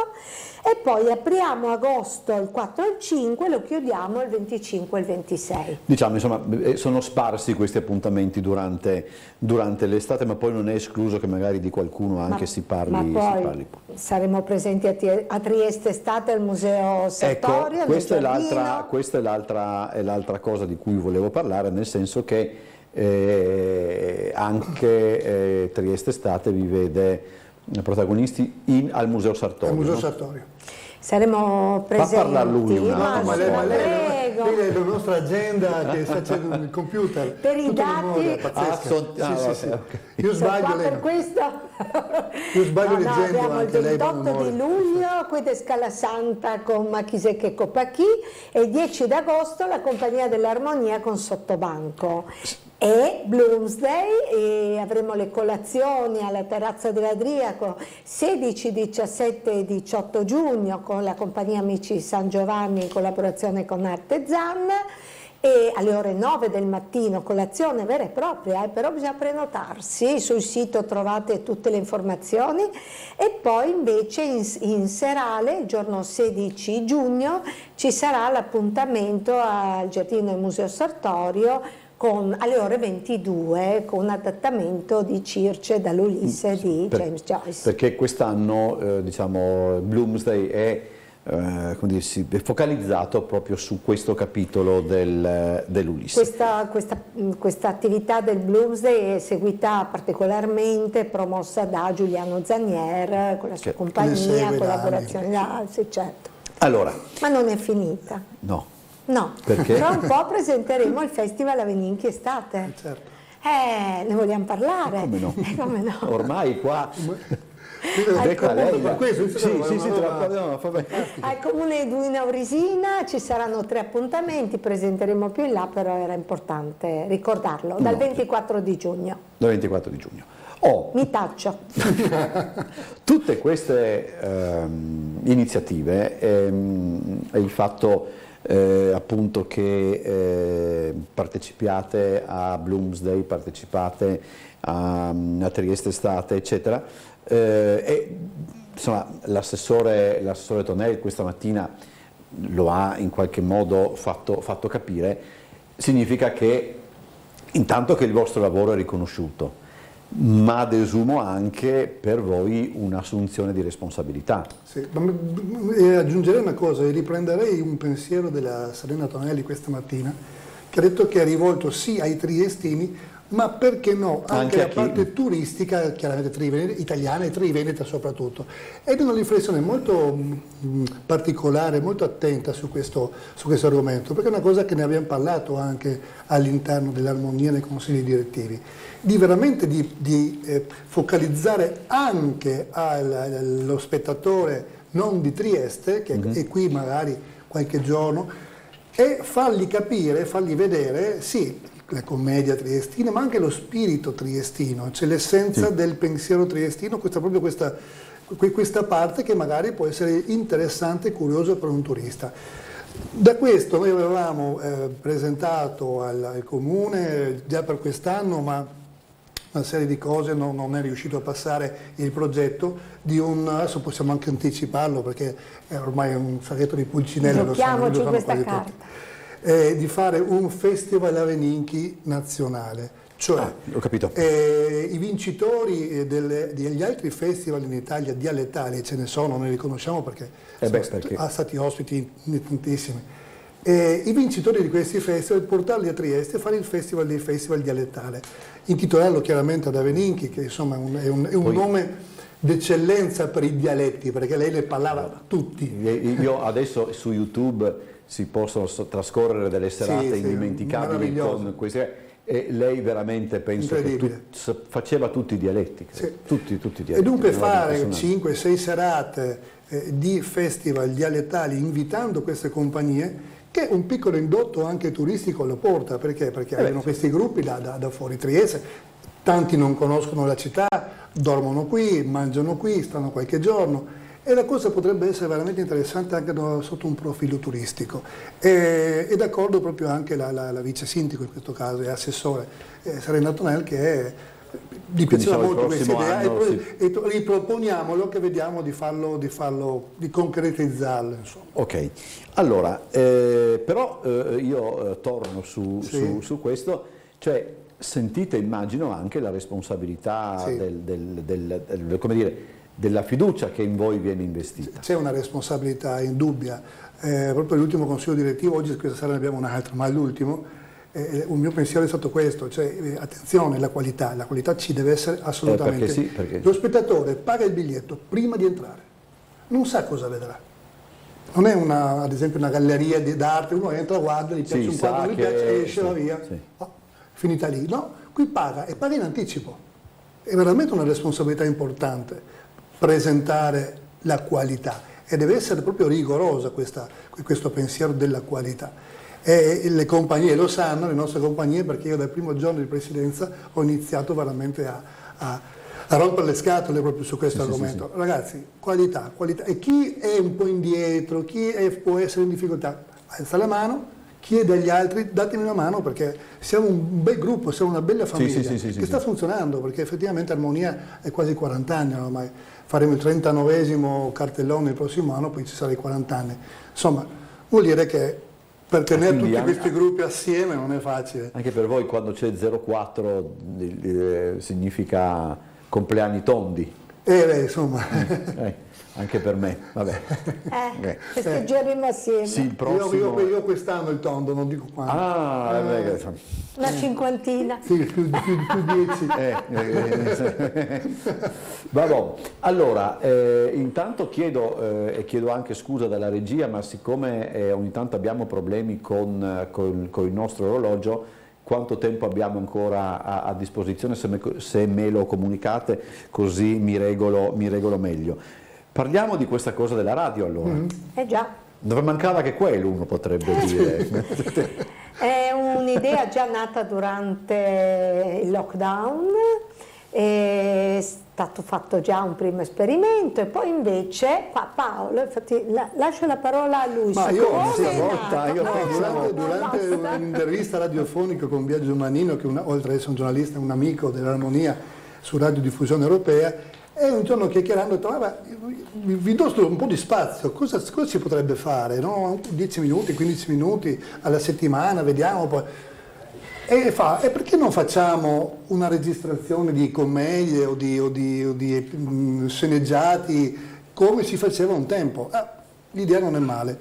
e poi apriamo agosto il 4 e il 5, lo chiudiamo il 25 e il 26. Diciamo insomma sono sparsi questi appuntamenti durante l'estate, ma poi non è escluso che magari di qualcuno anche si parli. Saremo presenti a Trieste Estate al Museo Sartorio. Ecco, questa è l'altra cosa di cui volevo parlare, nel senso che anche Trieste Estate vi vede protagonisti al Museo Sartorio. Al Museo no? Sartorio. Saremo presenti. Fa parlare lui un attimo. Ma prego. lei è la nostra agenda che sta facendo il computer. Per i Tutta dati- memoria, pazzesca. Sì. Io sbaglio, qua lei per no. questo. Io sbaglio leggendo abbiamo il anche lei, 28 memoria. di luglio Quete Scala Santa con Machisec e Copacchi e il 10 d'agosto la Compagnia dell'Armonia con Sottobanco. E Bloomsday, e avremo le colazioni alla Terrazza dell'Adriaco 16, 17 e 18 giugno con la Compagnia Amici San Giovanni in collaborazione con Artesan, e alle ore 9 del mattino colazione vera e propria, però bisogna prenotarsi, sul sito trovate tutte le informazioni, e poi invece in serale il giorno 16 giugno ci sarà l'appuntamento al Giardino del Museo Sartorio alle ore 22 con un adattamento di Circe dall'Ulisse di James Joyce. Perché quest'anno diciamo, Bloomsday è focalizzato proprio su questo capitolo dell'Ulisse. Questa attività del Bloomsday è seguita particolarmente, promossa da Giuliano Zanier con la sua compagnia, collaborazione sì, certo. Allora, ma non è finita. No, perché? Tra un po' presenteremo il Festival Aveninchi Estate. Certo. Ne vogliamo parlare? Come no? Come no? Ormai qua... Ecco, lei. per questo, al Comune di Duino Aurisina ci saranno 3 appuntamenti, presenteremo più in là, però era importante ricordarlo, dal 24 di giugno. Dal 24 di giugno. Mi taccio. Tutte queste iniziative il fatto appunto che partecipiate a Bloomsday, partecipate a Trieste Estate, eccetera, e insomma l'assessore Tonelli questa mattina lo ha in qualche modo fatto capire, significa che intanto che il vostro lavoro è riconosciuto, ma desumo anche per voi un'assunzione di responsabilità. Sì, e aggiungerei una cosa, e riprenderei un pensiero della Serena Tonelli questa mattina, che ha detto che è rivolto sì ai triestini, ma perché no, anche la parte turistica, chiaramente italiana e triveneta soprattutto. Ed è una riflessione molto particolare, molto attenta su questo argomento, perché è una cosa che ne abbiamo parlato anche all'interno dell'Armonia nei consigli direttivi, di veramente focalizzare anche allo spettatore non di Trieste, che è qui magari qualche giorno, e fargli capire, fargli vedere, sì, la commedia triestina, ma anche lo spirito triestino, c'è l'essenza del pensiero triestino, questa parte che magari può essere interessante e curiosa per un turista. Da questo noi avevamo presentato al Comune già per quest'anno, ma una serie di cose non è riuscito a passare il progetto adesso possiamo anche anticiparlo perché è ormai un saghetto di Pulcinella, giochiamoci questa carta. Di fare un festival Aveninchi nazionale, cioè ho capito. I vincitori degli altri festival in Italia dialettali, ce ne sono, noi li conosciamo perché sono stati ospiti di tantissimi, i vincitori di questi festival portarli a Trieste e fare il festival dei festival dialettale, intitolarlo chiaramente ad Aveninchi, che insomma è un nome d'eccellenza per i dialetti, perché lei le parlava tutti. Io adesso su YouTube si possono trascorrere delle serate indimenticabili con queste, e lei veramente penso che faceva tutti i dialetti, tutti i dialetti. E dunque fare 5-6 serate di festival dialettali invitando queste compagnie, che un piccolo indotto anche turistico lo porta, perché avevano questi gruppi da fuori Trieste, tanti non conoscono la città, dormono qui, mangiano qui, stanno qualche giorno, e la cosa potrebbe essere veramente interessante anche sotto un profilo turistico. E d'accordo proprio anche la vice sindaco in questo caso, e assessore Serena Tonelli, che gli piaceva molto questa idea, e riproponiamolo, che vediamo di concretizzarlo. Insomma. Ok, allora, però io torno su questo, cioè sentite, immagino, anche la responsabilità come dire, della fiducia che in voi viene investita. C'è una responsabilità indubbia, proprio l'ultimo consiglio direttivo, oggi questa sera ne abbiamo un altro, ma l'ultimo, un mio pensiero è stato questo, cioè attenzione, la qualità ci deve essere assolutamente. Perché Lo spettatore paga il biglietto prima di entrare, non sa cosa vedrà. Non è ad esempio una galleria d'arte, uno entra, guarda, gli piace un quadro, non gli piace, esce, va via, finita lì. No, qui paga e paga in anticipo. È veramente una responsabilità importante presentare la qualità e deve essere proprio rigorosa questo pensiero della qualità. E le compagnie lo sanno, le nostre compagnie, perché io dal primo giorno di presidenza ho iniziato veramente a rompere le scatole proprio su questo argomento. Sì. Ragazzi, qualità. E chi è un po' indietro, può essere in difficoltà, alza la mano, chiede agli altri, datemi una mano, perché siamo un bel gruppo, siamo una bella famiglia che sta funzionando, perché effettivamente Armonia è quasi 40 anni ormai. Faremo il 39esimo cartellone il prossimo anno, poi ci sarà i 40 anni. Insomma, vuol dire che per tenere tutti questi gruppi assieme non è facile. Anche per voi quando c'è 04 significa compleanni tondi. Insomma. Anche per me, vabbè. Festeggeremo assieme. Sì, il prossimo... io quest'anno il tondo, non dico quando. Una cinquantina. Sì, più 10. Vabbè. Allora, intanto chiedo anche scusa dalla regia, ma siccome ogni tanto abbiamo problemi con il nostro orologio, quanto tempo abbiamo ancora a disposizione, se me lo comunicate, così mi regolo meglio. Parliamo di questa cosa della radio allora. Già. Dove mancava che quello, uno potrebbe dire. È un'idea già nata durante il lockdown, è stato fatto già un primo esperimento e poi invece, Paolo, infatti lascio la parola a lui. Ma durante un'intervista radiofonica con Biagio Manino, che oltre ad essere un giornalista, è un amico dell'Armonia su Radiodiffusione Europea, e un giorno chiacchierando ho detto, vi do un po' di spazio, cosa si potrebbe fare? No? 10 minuti, 15 minuti alla settimana, vediamo poi. E perché non facciamo una registrazione di commedie o di sceneggiati come si faceva un tempo? L'idea non è male.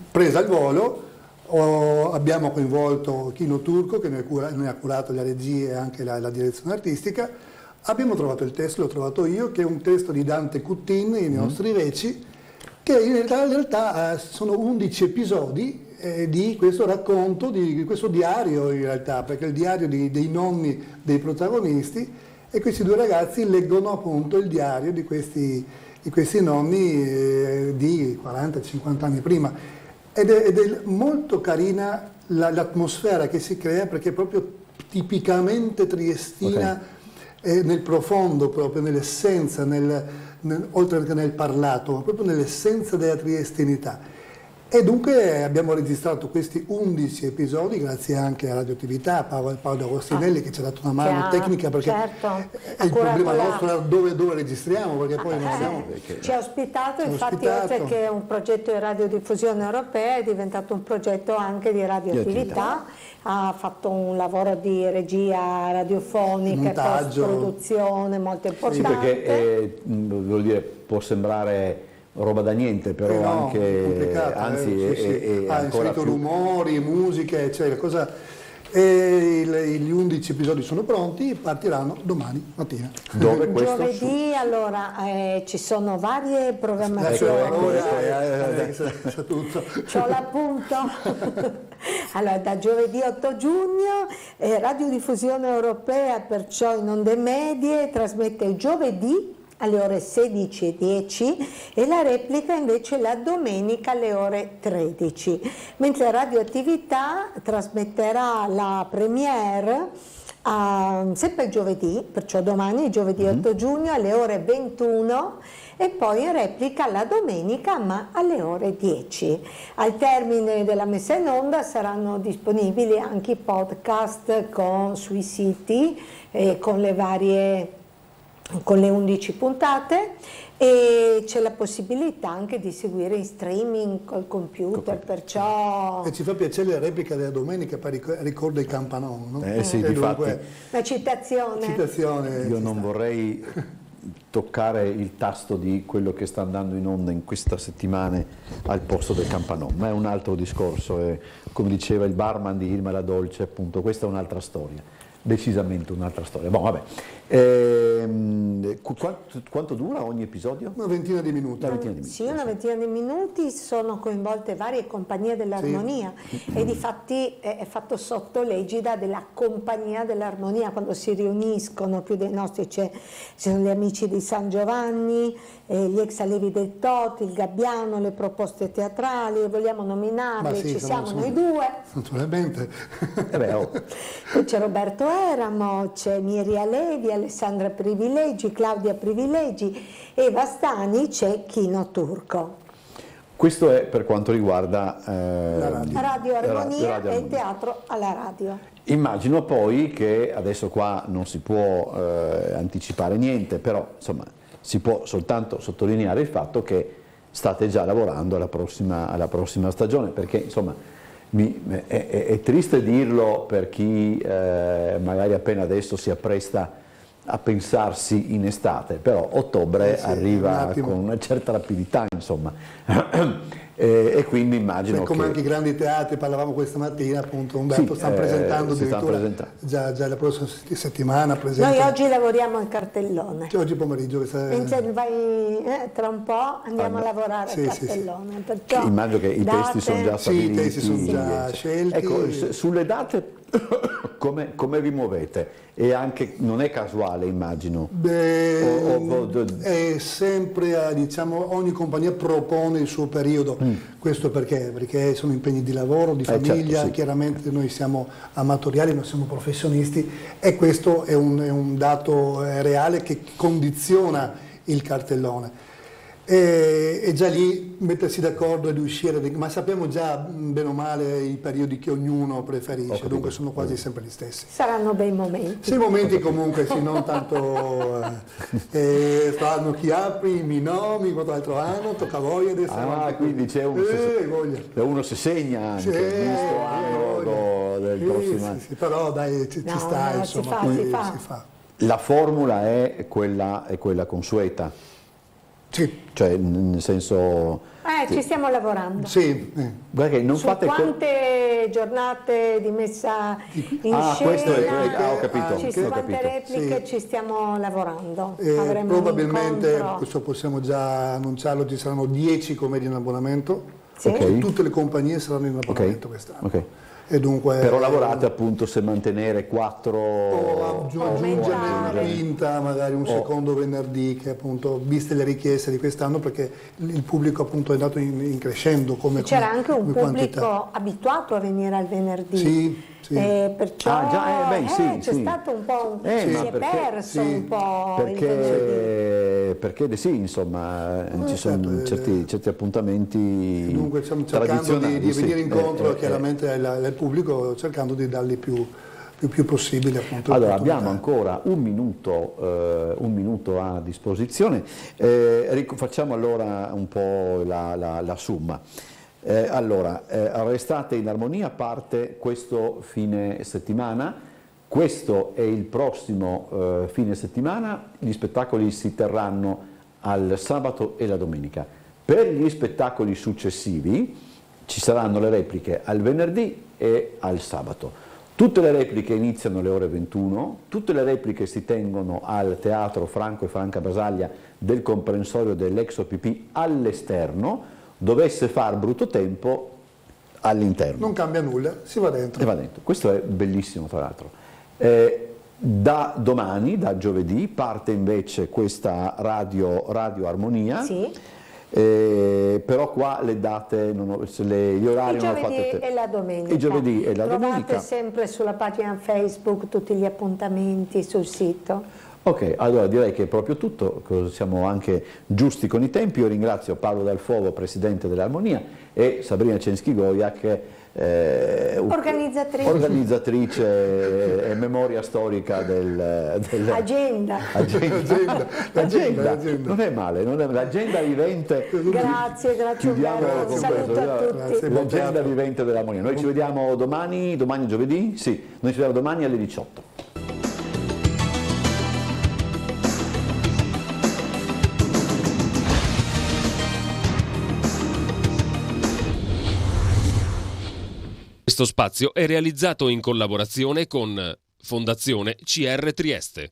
Presa al volo, abbiamo coinvolto Chino Turco che ne ha curato le regie e anche la direzione artistica. Abbiamo trovato il testo, l'ho trovato io, che è un testo di Dante Cuttin, I nostri reci, che in realtà sono 11 episodi di questo racconto, di questo diario in realtà, perché è il diario dei nonni dei protagonisti, e questi due ragazzi leggono appunto il diario di questi nonni di 40-50 anni prima. Ed è molto carina l'atmosfera che si crea, perché è proprio tipicamente triestina. Nel profondo, proprio nell'essenza, oltre che nel parlato, ma proprio nell'essenza della triestinità. E dunque abbiamo registrato questi 11 episodi, grazie anche a Radioattività, a Paolo Agostinelli che ci ha dato una mano tecnica, perché il problema nostro è dove registriamo, perché poi non siamo... Ci ha ospitato, infatti oltre che un progetto di radiodiffusione europea è diventato un progetto anche di radioattività, ha fatto un lavoro di regia radiofonica e post-produzione molto importante. Sì, perché vuol dire, può sembrare roba da niente, però no, anche anzi ha inserito rumori, musiche, cioè la cosa. E gli 11 episodi sono pronti, partiranno domani mattina. Dove questo? Giovedì, allora ci sono varie programmazioni. C'ho l'appunto. Allora, da giovedì 8 giugno Radiodiffusione Europea, perciò in onde medie, trasmette il giovedì alle ore 16:10 e la replica invece la domenica alle ore 13, mentre Radioattività trasmetterà la premiere sempre il giovedì, perciò domani, giovedì 8 giugno alle ore 21 e poi in replica la domenica ma alle ore 10. Al termine della messa in onda saranno disponibili anche i podcast sui siti con le 11 puntate e c'è la possibilità anche di seguire in streaming col computer, perciò... E ci fa piacere la replica della domenica per ricordo il Campanon, no? Sì, difatti. Una citazione. Io non vorrei toccare il tasto di quello che sta andando in onda in questa settimana al posto del Campanò, ma è un altro discorso, come diceva il barman di Irma la Dolce, appunto, questa è un'altra storia, decisamente un'altra storia. Boh, vabbè. Quanto dura ogni episodio? Una ventina di minuti. Sì, una ventina di minuti, sono coinvolte varie compagnie dell'armonia e difatti è fatto sotto l'egida della compagnia dell'armonia, quando si riuniscono più dei nostri, ci sono gli amici di San Giovanni, gli ex allievi del Toti, il Gabbiano, le proposte teatrali, vogliamo nominarli, sì, ci siamo noi due. Naturalmente. Poi c'è Roberto Eramo, c'è Miria Levi, Alessandra Privilegi, Claudia Privilegi, Eva Stani, c'è Chino Turco. Questo è per quanto riguarda Radio Armonia e il teatro alla radio. Immagino poi che adesso qua non si può anticipare niente, però insomma si può soltanto sottolineare il fatto che state già lavorando alla prossima stagione, perché insomma è triste dirlo per chi magari appena adesso si appresta a pensarsi in estate, però ottobre arriva con una certa rapidità, insomma, e quindi immagino come anche i grandi teatri, parlavamo questa mattina, appunto Umberto, stanno presentando addirittura già la prossima settimana. Noi oggi lavoriamo al cartellone. Oggi pomeriggio. Tra un po' andiamo a lavorare al cartellone. Perciò immagino che i testi sono già stabiliti. Sì, i testi sono già scelti. Ecco, sulle date come vi muovete? E anche non è casuale, immagino. È sempre, diciamo, ogni compagnia propone il suo periodo. Questo perché sono impegni di lavoro, di famiglia, certo, sì. Chiaramente noi siamo amatoriali, non siamo professionisti, e questo è un dato reale che condiziona il cartellone. E già lì mettersi d'accordo e riuscire, ma sappiamo già bene o male i periodi che ognuno preferisce, dunque sono quasi sempre gli stessi. Saranno bei momenti. Sì, momenti comunque, sì, non tanto fanno chi apri, mi nomi, quell'altro anno, tocca a voi adesso. Quindi c'è uno si segna anche questo anno del prossimo. Sì, però dai, ci sta, insomma, si fa. La formula è quella consueta. Sì. Cioè, nel senso... Ci stiamo lavorando. Sì. Guarda che non fate quante giornate di messa in scena, ho capito. Quante repliche ci stiamo lavorando. Probabilmente, questo possiamo già annunciarlo, ci saranno 10 commedie in abbonamento. Sì. Okay. Tutte le compagnie saranno in abbonamento quest'anno. Okay. E dunque, però lavorate appunto se mantenere 4 o aggiungere una quinta, magari un secondo venerdì, che appunto, viste le richieste di quest'anno, perché il pubblico appunto è andato in crescendo c'era anche un pubblico abituato a venire al venerdì. Sì. Perciò c'è stato un po' si è perso un po' perché sì, insomma, ci sono certi appuntamenti. Dunque stiamo cercando di venire incontro chiaramente al pubblico, cercando di dargli più possibile, appunto. Allora abbiamo ancora un minuto a disposizione, facciamo allora un po' la somma. Allora, Restate in Armonia parte questo fine settimana, questo è il prossimo fine settimana, gli spettacoli si terranno al sabato e la domenica. Per gli spettacoli successivi ci saranno le repliche al venerdì e al sabato. Tutte le repliche iniziano alle ore 21, tutte le repliche si tengono al Teatro Franco e Franca Basaglia del comprensorio dell'ex OPP all'esterno. Dovesse far brutto tempo, all'interno. Non cambia nulla, si va dentro. E va dentro. Questo è bellissimo, tra l'altro. Da domani, da giovedì, parte invece questa Radio Armonia. Sì. Però qua le date, gli orari non ho fatto tempo. E la domenica. Il giovedì e la domenica. Trovate sempre sulla pagina Facebook tutti gli appuntamenti sul sito. Ok, allora direi che è proprio tutto, siamo anche giusti con i tempi. Io ringrazio Paolo Dal Fuovo, presidente dell'Armonia, e Sabrina Censki-Goiak, organizzatrice e memoria storica Agenda. Non è male, l'agenda vivente. Grazie Umberto, un saluto a tutti. L'agenda vivente dell'Armonia. Noi ci vediamo domani giovedì? Sì, noi ci vediamo domani alle 18. Questo spazio è realizzato in collaborazione con Fondazione CR Trieste.